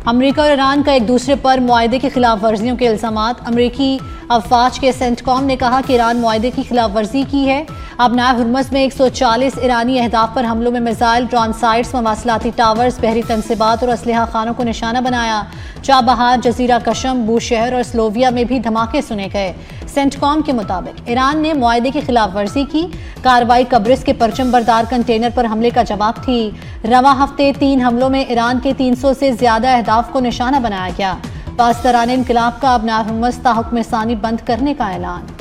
अमरीका और ईरान का एक दूसरे पर मुआहदे की खिलाफ वर्जियों के इल्जामात। अमरीकी अफवाज के सेंटकॉम ने कहा कि ईरान मुआहदे की खिलाफ वर्जी की है। अबनाए हुर्मुज़ में 140 ईरानी अहदाफ पर हमलों में मिसाइल, ड्रोन साइट्स, मवासलाती टावर्स, बहरी तनसीबात और असलहा खानों को निशाना बनाया। चाबहार, जजीरा कशम, बूशहर और स्लोविया में भी धमाके सुने गए। सेंटकॉम के मुताबिक ईरान ने मुआहदे की खिलाफ वर्जी की। कार्रवाई कब्रिस के परचम बरदार कंटेनर पर हमले का जवाब थी। रवां हफ्ते 3 हमलों में ईरान के 300 से ज्यादा अहदाफ को निशाना बनाया गया। पासदारान इनकलाब का अबनाए हुर्मुज़ ता हुक्म सानी बंद करने का ऐलान।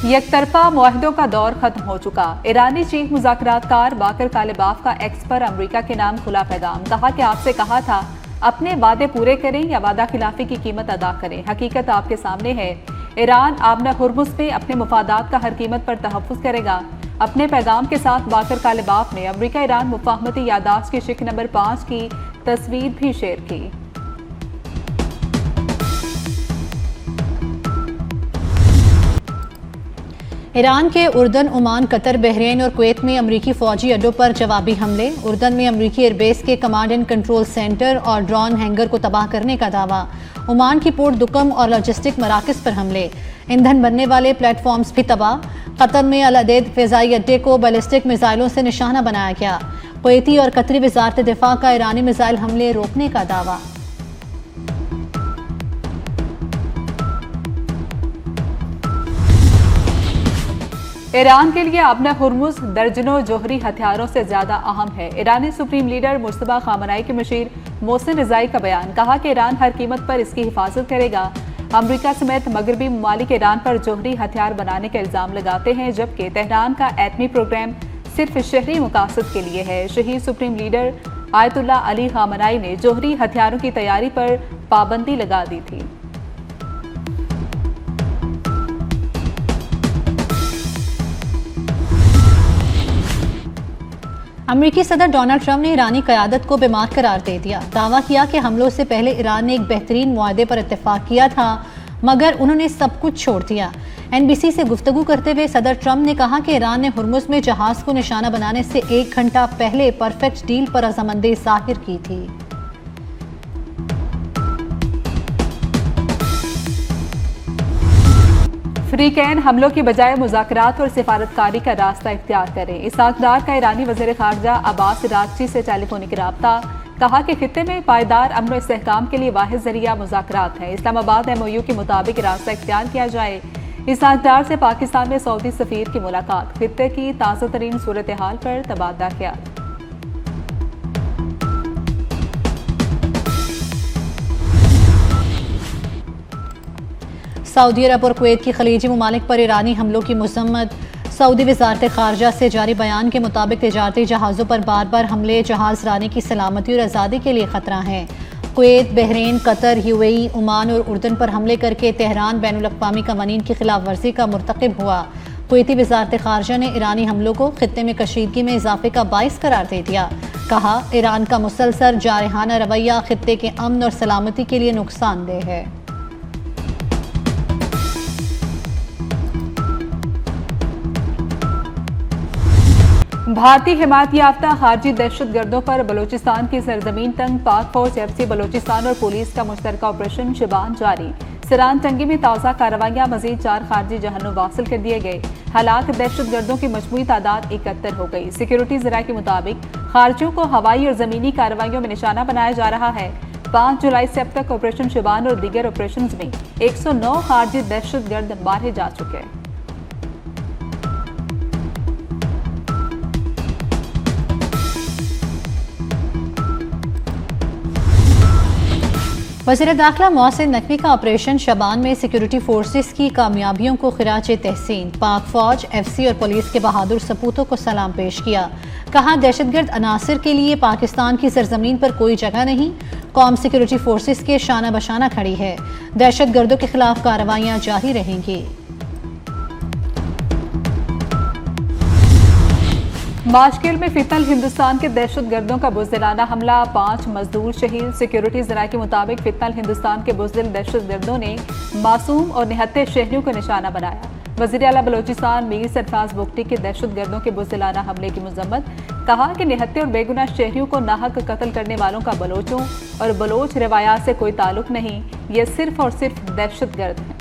यकतरफा मुआहदों का दौर खत्म हो चुका। ईरानी चीफ मुज़ाकरातकार बाकर कालिबाफ का एक्स पर अमरीका के नाम खुला पैगाम। कहा कि आपसे कहा था अपने वादे पूरे करें या वादा खिलाफी की कीमत अदा करें। हकीकत आपके सामने है। ईरान अबनाए हुर्मुज़ में अपने मुफादात का हर कीमत पर तहफ़्फ़ुज़ करेगा। अपने पैगाम के साथ बाकर कालिबाफ ने अमरीका ईरान मुफाहमती यादाश्त की शिक नंबर 5 की तस्वीर भी शेयर की। ईरान के उर्दन, ओमान, कतर, बहरीन और कुवैत में अमरीकी फौजी अड्डों पर जवाबी हमले। उर्दन में अमरीकी एयरबेस के कमांड एंड कंट्रोल सेंटर और ड्रोन हैंगर को तबाह करने का दावा। ओमान की पोर्ट दुकम और लॉजिस्टिक मराकज़ पर हमले। ईंधन बनने वाले प्लेटफॉर्म्स भी तबाह। कतर में अल अदैद फ़िज़ाई अड्डे को बैलिस्टिक मिसाइलों से निशाना बनाया गया। कुवैती और कतरी वज़ारत दिफ़ा का ईरानी मिसाइल हमले रोकने का दावा। ईरान के लिए अबनाए हुर्मुज़ दर्जनों जोहरी हथियारों से ज्यादा अहम है। ईरानी सुप्रीम लीडर मुस्तफा खामनाई के मशीर मोहसिन रिजाई का बयान। कहा कि ईरान हर कीमत पर इसकी हिफाजत करेगा। अमरीका समेत मगरबी ममालिक ईरान पर जोहरी हथियार बनाने का इल्जाम लगाते हैं, जबकि तेहरान का एटमी प्रोग्राम सिर्फ शहरी मकासद के लिए है। शहीद सुप्रीम लीडर आयतुल्ला अली खामनाई ने जोहरी हथियारों की तैयारी पर पाबंदी लगा दी थी। अमरीकी सदर डोनाल्ड ट्रंप ने ईरानी क़यादत को बीमार करार दे दिया। दावा किया कि हमलों से पहले ईरान ने एक बेहतरीन मुआहदे पर इत्तेफाक किया था, मगर उन्होंने सब कुछ छोड़ दिया। NBC से गुफ्तगू करते हुए सदर ट्रंप ने कहा कि ईरान ने हुर्मुज़ में जहाज को निशाना बनाने से 1 घंटा पहले परफेक्ट डील पर रज़ामंदी ज़ाहिर की थी। फ्रीकैन हमलों की बजाय मुज़ाकरात और सिफारतकारी का रास्ता इख्तियार करें। इसाकदार का ईरानी वज़ीर ख़ारजा अब्बास अराग़ची से टेलीफोनिक राब्ता। कहा कि खित्ते में पायदार अमन और इस्तेहकाम के लिए वाहिद ज़रिया मुज़ाकरात है। इस्लामाबाद MOU के मुताबिक रास्ता इख्तियार किया जाए। इसाकदार से पाकिस्तान में सऊदी सफ़ीर की मुलाकात। खित्ते की ताज़ा तरीन सूरत हाल पर तबादला ख्याल। सऊदी अरब और कुवैत की खलीजी ममालिक पर ईरानी हमलों की मज़म्मत। सऊदी वज़ारत ख़ारजा से जारी बयान के मुताबिक तिजारती जहाज़ों पर बार बार हमले जहाज़ रानी की सलामती और आज़ादी के लिए ख़तरा हैं। Kuwait, Bahrain, Qatar, UAE, Oman और उर्दन पर हमले करके तेहरान बैनुल-अक़वामी कवानीन की खिलाफ वर्जी का मुर्तकिब हुआ। कुवैती वज़ारत ख़ारजा ने ईरानी हमलों को खित्ते में कशीदगी में इजाफे का बाइस करार दे दिया। कहा, ईरान का मुसलसल जारहाना रवैया खित्ते के अमन और सलामती के लिए नुकसानदेह है। भारतीय हिमायत याफ्ता खारजी दहशतगर्दों पर बलोचिस्तान की सरजमीन तंग पाक फौज FC बलोचिस्तान और पुलिस का मुश्तरका ऑपरेशन शबान जारी। सरान टंगी में ताज़ा कार्रवाइयां मजीद 4 खारजी जहन्नुम वासिल कर दिए गए। हालात दहशतगर्दों की मजमूई तादाद 71 हो गई। सिक्योरिटी ज़राए के मुताबिक खारजियों को हवाई और ज़मीनी कार्रवाइयों में निशाना बनाया जा रहा है। 5 जुलाई से अब तक ऑपरेशन शबान और दीगर ऑपरेशन में 109 खारजी दहशतगर्द मारे जा चुके हैं। वज़ीर दाखिला मोहसिन नकवी का ऑपरेशन शबान में सिक्योरिटी फोर्सेस की कामयाबियों को खिराजे तहसीन। पाक फौज, FC और पुलिस के बहादुर सपूतों को सलाम पेश किया। कहा, दहशतगर्द अनासर के लिए पाकिस्तान की सरजमीन पर कोई जगह नहीं। कौम सिक्योरिटी फोर्सेस के शाना बशाना खड़ी है। दहशतगर्दों के खिलाफ कार्रवाइयां जारी रहेंगी। माशकेल में फितनल हिंदुस्तान के दहशतगर्दों का बुज़दिलाना हमला, 5 मजदूर शहीद। सिक्योरिटी ज़राए के मुताबिक फितनल हिंदुस्तान के बुज़दिल दहशतगर्दों ने मासूम और निहत्ते शहरियों को निशाना बनाया। वज़ीर आला बलोचिस्तान मीर सरफराज बुगटी के दहशतगर्दों के बुज़दिलाना हमले की मजम्मत, कहा कि निहत्ते और बेगुनाह शहरियों को नाहक कत्ल करने वालों का बलोचों और बलोच रवायात से कोई ताल्लुक नहीं, ये सिर्फ और सिर्फ दहशतगर्द हैं।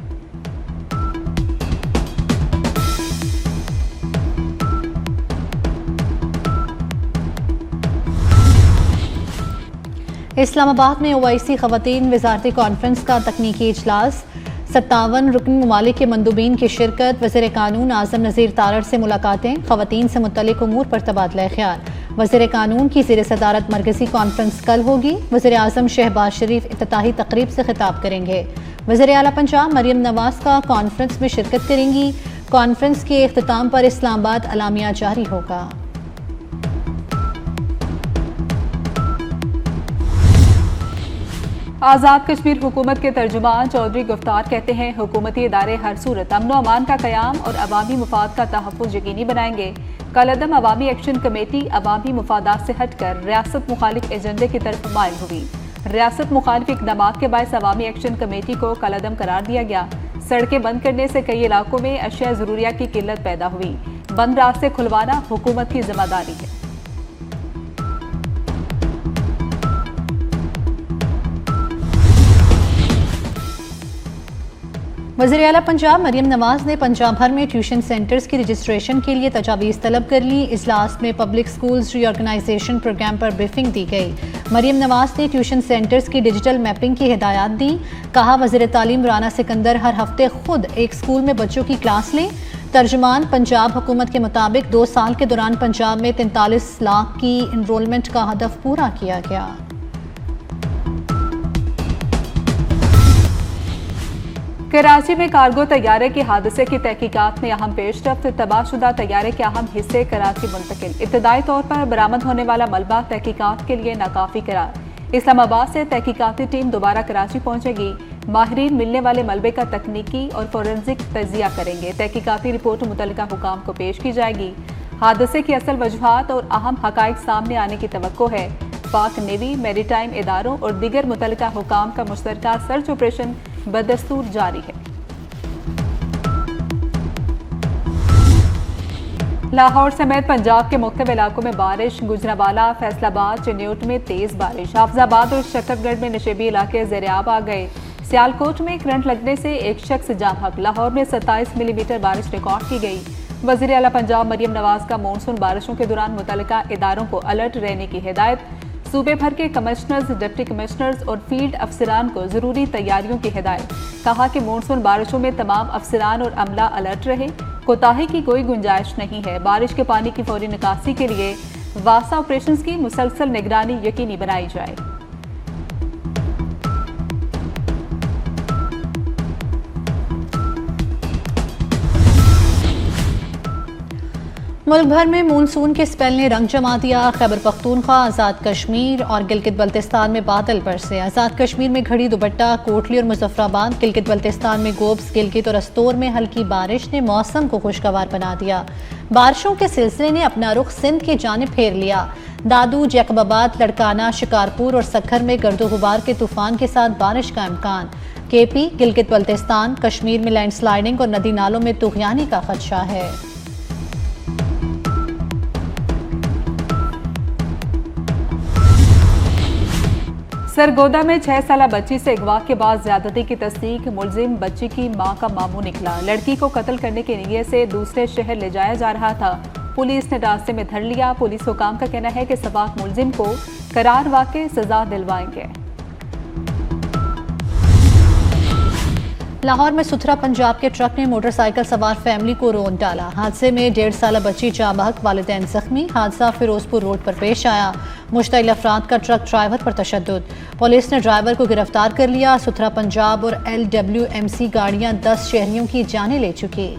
इस्लामाबाद में ओवैसी ख़वातीन वज़ारती कॉन्फ्रेंस का तकनीकी इजलास, 57 रुकन ममालिक के मंदूबीन की शिरकत। वज़ीर कानून आज़म नज़ीर तारड़ से मुलाकातें, ख़वातीन से मुतल्लिक़ उमूर पर तबादला ख्याल। वज़ीर कानून की ज़ेर सदारत मरकज़ी कॉन्फ्रेंस कल होगी। वज़ीर आज़म शहबाज शरीफ इफ्तिताही तकरीब से खिताब करेंगे। वज़ीर आला पंजाब मरियम नवाज का कॉन्फ्रेंस में शिरकत करेंगी। कॉन्फ्रेंस के इख्तिताम पर इस्लामाबाद अलामिया जारी होगा। आज़ाद कश्मीर हुकूमत के तर्जुमान चौधरी गुफ्तार कहते हैं, हुकूमती इदारे हर सूरत अमन व अमान का क़याम और अवामी मुफाद का तहफ़्फ़ुज़ यकीनी बनाएंगे। कलअदम अवामी एक्शन कमेटी अवामी मुफादात से हटकर रियासत मुखालिफ एजेंडे की तरफ माइल हुई। रियासत मुखालिफ इक़दामात के बायस अवामी एक्शन कमेटी को कलअदम करार दिया गया। सड़कें बंद करने से कई इलाकों में अशिया ज़रूरिया की किल्लत पैदा हुई। बंद रास्ते खुलवाना हुकूमत की जिम्मेदारी है। वज़ीर आला पंजाब मरियम नवाज ने पंजाब भर में ट्यूशन सेंटर्स की रजिस्ट्रेशन के लिए तजावीज़ तलब कर ली। इजलास में पब्लिक स्कूल्स रीऑर्गेनाइजेशन प्रोग्राम पर ब्रीफिंग दी गई। मरियम नवाज ने ट्यूशन सेंटर्स की डिजिटल मैपिंग की हिदायत दी। कहा, वज़ीर तालीम राना सिकंदर हर हफ्ते खुद एक स्कूल में बच्चों की क्लास लें। तर्जुमान पंजाब हुकूमत के मुताबिक 2 साल के दौरान पंजाब में 43 लाख की इनरोलमेंट का हदफ पूरा किया गया। कराची में कार्गो तैयारे के हादसे की तहकीकात में अहम पेशरफ्त, तबाहशुदा तैयारे के अहम हिस्से कराची मुंतकिल। इब्तदाई तौर पर बरामद होने वाला मलबा तहकीकात के लिए नाकाफी करार। इस्लामाबाद से तहकीकाती टीम दोबारा कराची पहुंचेगी। माहिरीन मिलने वाले मलबे का तकनीकी और फोरेंसिक तजिया करेंगे। तहकीकाती रिपोर्ट मुतल्लिका हुकाम को पेश की जाएगी। हादसे की असल वजूहात और अहम हकाइक सामने आने की तवक्को है। पाक नेवी, मैरीटाइम इदारों और दीगर मुतल्लिका हुकाम का मुश्तरका सर्च ऑपरेशन बदस्तूर जारी है। लाहौर समेत पंजाब के मुख्तलिफ इलाकों में बारिश। गुजरांवाला, फैसलाबाद, चिन्योट में तेज बारिश। हाफजाबाद और शकरगढ़ में नशेबी इलाके ज़ेर-ए-आब आ गए। सियालकोट में करंट लगने से एक शख्स जाम हक। लाहौर में 27 मिलीमीटर बारिश रिकॉर्ड की गई। वज़ीर आला पंजाब मरियम नवाज का मॉनसून बारिशों के दौरान मुतल्लिका इदारों को अलर्ट रहने की हिदायत। सूबे भर के कमिश्नर्स, डिप्टी कमिश्नर्स और फील्ड अफसरान को जरूरी तैयारियों की हिदायत। कहा कि मॉनसून बारिशों में तमाम अफसरान और अमला अलर्ट रहे। कोताही की कोई गुंजाइश नहीं है। बारिश के पानी की फौरी निकासी के लिए वासा ऑपरेशंस की मुसलसल निगरानी यकीनी बनाई जाए। मुल्क भर में मानसून के स्पेल ने रंग जमा दिया। खैबर पख्तूनख्वा, आज़ाद कश्मीर और गिलगित बल्तिस्तान में बादल बरसे। आज़ाद कश्मीर में घड़ी, दुपट्टा, कोटली और मुजफ्फराबाद, गिलगित बल्तिस्तान में गोब्स, गिलगित और अस्तोर में हल्की बारिश ने मौसम को खुशगवार बना दिया। बारिशों के सिलसिले ने अपना रुख सिंध की जानिब फेर लिया। दादू, जैकबाबाद, लड़काना, शिकारपुर और सखर में गर्दो गुबार के तूफान के साथ बारिश का इम्कान। केपी, गिलगित बल्तिस्तान, कश्मीर में लैंडस्लाइडिंग और नदी नालों में तुगयानी का खदशा है। सरगोदा में 6 साला बच्ची से अगवा के बाद ज्यादती की तस्दीक। मुलजिम बच्ची की मां का मामू निकला। लड़की को कत्ल करने की नीयत से दूसरे शहर ले जाया जा रहा था। पुलिस ने रास्ते में धर लिया। पुलिस हुकाम का कहना है कि सबाक मुलजिम को करार वाक़े सजा दिलवाएंगे। लाहौर में सुथरा पंजाब के ट्रक ने मोटरसाइकिल सवार फैमिली को रोन डाला। हादसे में 1.5 साला बच्ची जाँ बहक, वालिदैन जख्मी। हादसा फिरोजपुर रोड पर पेश आया। मुश्तइल अफराद का ट्रक ड्राइवर पर तशद्दुद। पुलिस ने ड्राइवर को गिरफ्तार कर लिया। सुथरा पंजाब और LWMC गाड़ियां 10 शहरियों की जानें ले चुकी।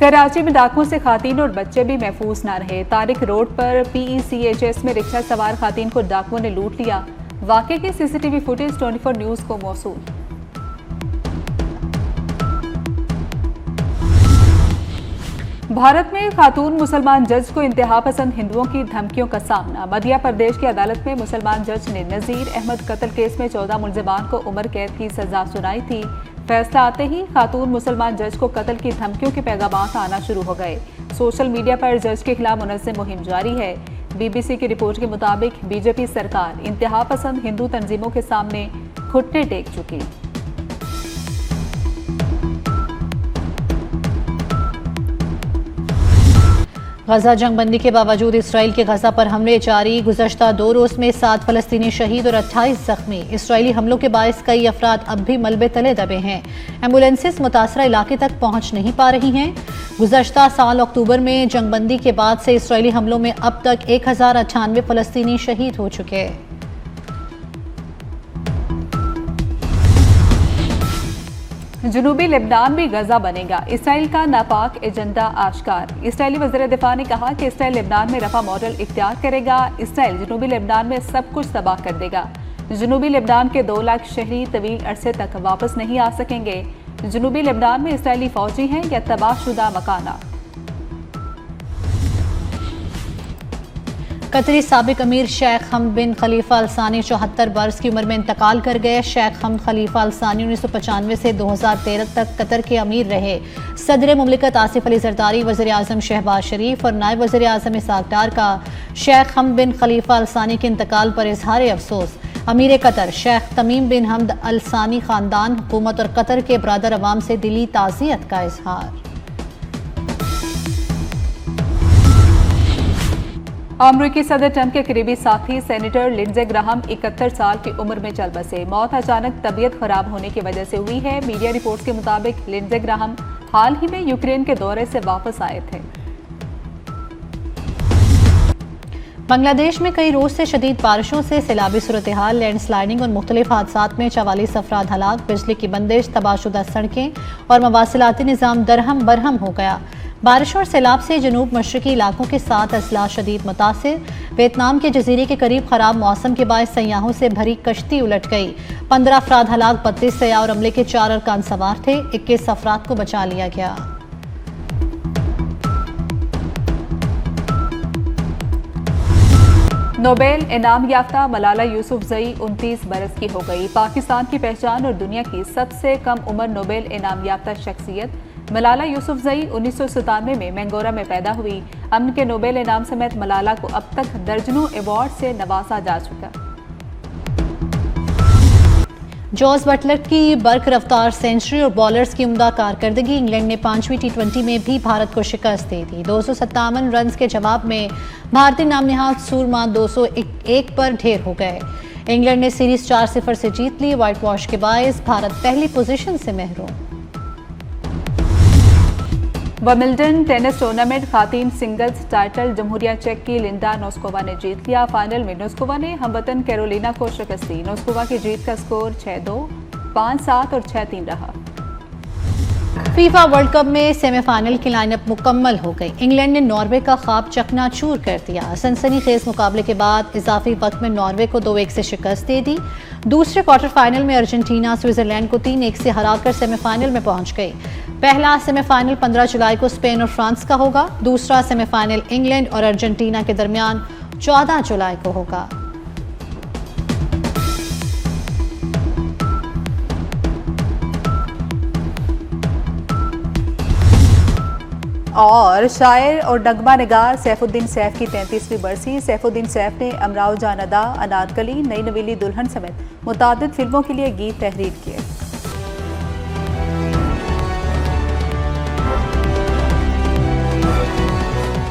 कराची में डाकुओं से खातीन और बच्चे भी महफूज ना रहे। तारिक रोड पर PECHS में रिक्शा सवार खातीन को डाकुओं ने लूट लिया। वाक़े की CCTV फुटेज 24 न्यूज़ को मौसूल। भारत में खातून मुसलमान जज को इंतहा पसंद हिंदुओं की धमकियों का सामना। मध्य प्रदेश की अदालत में मुसलमान जज ने नजीर अहमद कत्ल केस में 14 मुलजिमान को उम्र कैद की सजा सुनाई थी। फैसला आते ही खातून मुसलमान जज को कत्ल की धमकियों के पैगाम आना शुरू हो गए। सोशल मीडिया पर जज के खिलाफ मुनज़्ज़म मुहिम जारी है। BBC की रिपोर्ट के मुताबिक बीजेपी सरकार इंतहा पसंद हिंदू तंजीमों के सामने घुटने टेक चुकी। गजा जंगबंदी के बावजूद इसराइल के गजा पर हमले जारी। गुज़श्ता 2 रोज़ में 7 फलस्तीनी शहीद और 28 जख्मी। इसराइली हमलों के बायस कई अफराद अब भी मलबे तले दबे हैं। एम्बुलेंसेस मुतासरा इलाके तक पहुंच नहीं पा रही हैं। गुज़श्ता साल अक्टूबर में जंगबंदी के बाद से इसराइली हमलों में अब तक 1098 फलस्तीनी शहीद हो चुके हैं। जनूबी लेबनान भी गजा बनेगा। इसराइल का नापाक एजेंडा आश्कार। इसराइली वज़ीर दिफा ने कहा कि इसराइल लेबनान में रफा मॉडल इख्तियार करेगा। इसराइल जनूबी लेबनान में सब कुछ तबाह कर देगा। जनूबी लेबनान के 2 लाख शहरी तवील अरसे तक वापस नहीं आ सकेंगे। जनूबी लेबनान में इसराइली फौजी हैं या तबाहशुदा मकाना। कतरी साबिक अमीर शेख हमद बिन खलीफा अल सानी 74 बरस की उम्र में इंतकाल कर गए। शेख हमद खलीफा अल सानी 1995 से 2013 तक कतर के अमीर रहे। सदर मुमलिकत आसिफ अली जरदारी, वज़ीर आज़म शहबाज शरीफ और नायब वज़ीर आज़म इसहाक डार का शेख हमद बिन खलीफा अल सानी के इंतकाल पर इजहार अफसोस। अमीर कतर शेख तमीम बिन हमद अल सानी खानदान, हुकूमत और कतर के बरादर अवाम से दिली ताज़ियत का इजहार। अमरीकी सदर ट्रंप के करीबी साथी सेनेटर लिंडजे ग्राहम 71 साल की उम्र में चल बसे। मौत अचानक तबीयत खराब होने की वजह से हुई है। मीडिया रिपोर्ट्स के मुताबिक लिंडजे ग्राहम हाल ही में यूक्रेन के दौरे से वापस आए थे। बांग्लादेश में कई रोज से शदीद बारिशों से सैलाबी सूरत हाल, लैंडस्लाइडिंग और मुख्तलिफ हादसात में 44 अफराद हलाक। बिजली की बंदिश, तबाहशुदा सड़कें और मवासिलाती निज़ाम दरहम बरहम हो गया। बारिश और सैलाब से जनूब मशरकी इलाकों के साथ अजला शदीद मुतासिर। वियतनाम के जजीरे के करीब खराब मौसम के बायस सयाहों से भरी कश्ती उलट गई। 15 अफराद हलाक, 32 सयाह और अमले के 4 अरकान सवार थे। 21 अफराद को बचा लिया गया। नोबेल इनाम याफ्ता मलाला यूसुफजई 29 बरस की हो गई। पाकिस्तान की पहचान और दुनिया की सबसे कम उम्र नोबेल इनाम याफ्ता शख्सियत मलाला यूसुफजई 1997 में मैंगोरा में पैदा हुई। अमन के नोबेल इनाम समेत मलाला को अब तक दर्जनों अवार्ड से नवाजा जा चुका। जॉस बटलर की बर्क रफ्तार सेंचुरी और बॉलर्स की उम्दा कारकर्दगी। इंग्लैंड ने 5वीं T20 में भी भारत को शिकस्त दे दी। 257 रन के जवाब में भारतीय नाम निहाद सूरमा 201 पर ढेर हो गए। इंग्लैंड ने सीरीज 4-0 से जीत ली। व्हाइट वॉश के बायस भारत पहली पोजीशन से महरूम। विंबलडन टेनिस टूर्नामेंट खातीन सिंगल्स टाइटल जमहूरिया चेक की लिंडा नोस्कोवा ने जीत लिया। फाइनल में नोस्कोवा ने हमवतन कैरोलिना को शिकस्त दी। नोस्कोवा की जीत का स्कोर 6-2, 5-7 और 6-3 रहा। फीफा वर्ल्ड कप में सेमीफाइनल की लाइनअप मुकम्मल हो गई। इंग्लैंड ने नॉर्वे का ख्वाब चकनाचूर कर दिया। सनसनीखेज मुकाबले के बाद इजाफी वक्त में नॉर्वे को 2-1 से शिकस्त दे दी। दूसरे क्वार्टर फाइनल में अर्जेंटीना स्विट्जरलैंड को 3-1 से हराकर सेमीफाइनल में पहुंच गई। पहला सेमीफाइनल 15 जुलाई को स्पेन और फ्रांस का होगा। दूसरा सेमीफाइनल इंग्लैंड और अर्जेंटीना के दरमियान 14 जुलाई को होगा। और शायर और नगमा निगार सैफुद्दीन सैफ की 33वीं बरसी। सैफुद्दीन सैफ ने अमराव जान अदा, अनारकली, नई नवेली दुल्हन समेत मुतादिद फिल्मों के लिए गीत तहरीर किए।